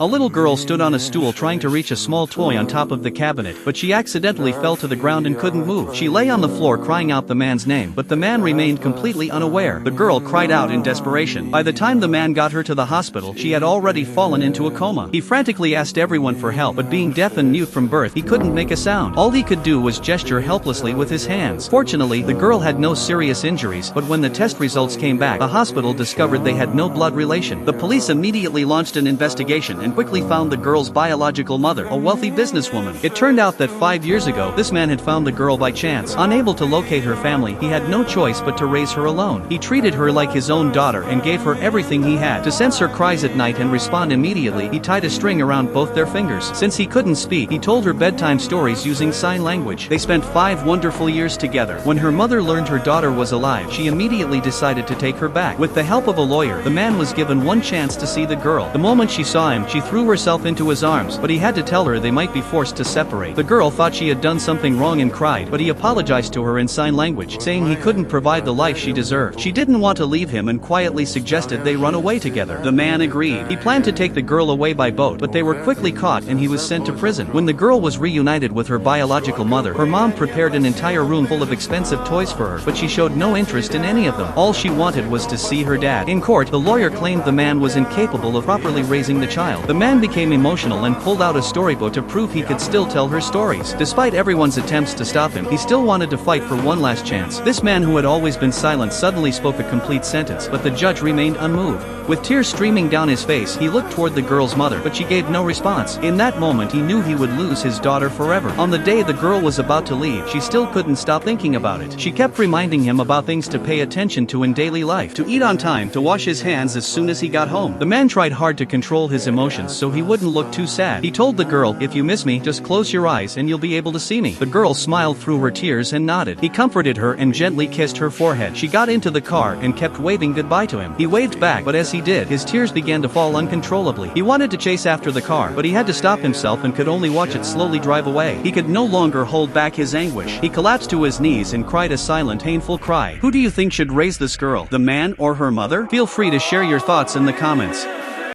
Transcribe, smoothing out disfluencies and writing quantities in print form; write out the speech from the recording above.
A little girl stood on a stool trying to reach a small toy on top of the cabinet, but she accidentally fell to the ground and couldn't move. She lay on the floor crying out the man's name, but the man remained completely unaware. The girl cried out in desperation. By the time the man got her to the hospital, she had already fallen into a coma. He frantically asked everyone for help, but being deaf and mute from birth, he couldn't make a sound. All he could do was gesture helplessly with his hands. Fortunately, the girl had no serious injuries, but when the test results came back, the hospital discovered they had no blood relation. The police immediately launched an investigation and quickly found the girl's biological mother, a wealthy businesswoman. It turned out that 5 years ago, this man had found the girl by chance. Unable to locate her family, he had no choice but to raise her alone. He treated her like his own daughter and gave her everything he had. To sense her cries at night and respond immediately, he tied a string around both their fingers. Since he couldn't speak, he told her bedtime stories using sign language. They spent 5 wonderful years together. When her mother learned her daughter was alive, she immediately decided to take her back. With the help of a lawyer, the man was given one chance to see the girl. The moment she saw him, she threw herself into his arms, but he had to tell her they might be forced to separate. The girl thought she had done something wrong and cried, but he apologized to her in sign language, saying he couldn't provide the life she deserved. She didn't want to leave him and quietly suggested they run away together. The man agreed. He planned to take the girl away by boat, but they were quickly caught and he was sent to prison. When the girl was reunited with her biological mother, her mom prepared an entire room full of expensive toys for her, but she showed no interest in any of them. All she wanted was to see her dad. In court, the lawyer claimed the man was incapable of properly raising the child. The man became emotional and pulled out a storybook to prove he could still tell her stories. Despite everyone's attempts to stop him, he still wanted to fight for one last chance. This man who had always been silent suddenly spoke a complete sentence, but the judge remained unmoved. With tears streaming down his face, he looked toward the girl's mother, but she gave no response. In that moment, he knew he would lose his daughter forever. On the day the girl was about to leave, she still couldn't stop thinking about it. She kept reminding him about things to pay attention to in daily life, to eat on time, to wash his hands as soon as he got home. The man tried hard to control his emotions so he wouldn't look too sad. He told the girl, "If you miss me, just close your eyes and you'll be able to see me." The girl smiled through her tears and nodded. He comforted her and gently kissed her forehead. She got into the car and kept waving goodbye to him. He waved back, but as he did, his tears began to fall uncontrollably. He wanted to chase after the car, but he had to stop himself and could only watch it slowly drive away. He could no longer hold back his anguish. He collapsed to his knees and cried a silent, painful cry. Who do you think should raise this girl, the man or her mother? Feel free to share your thoughts in the comments.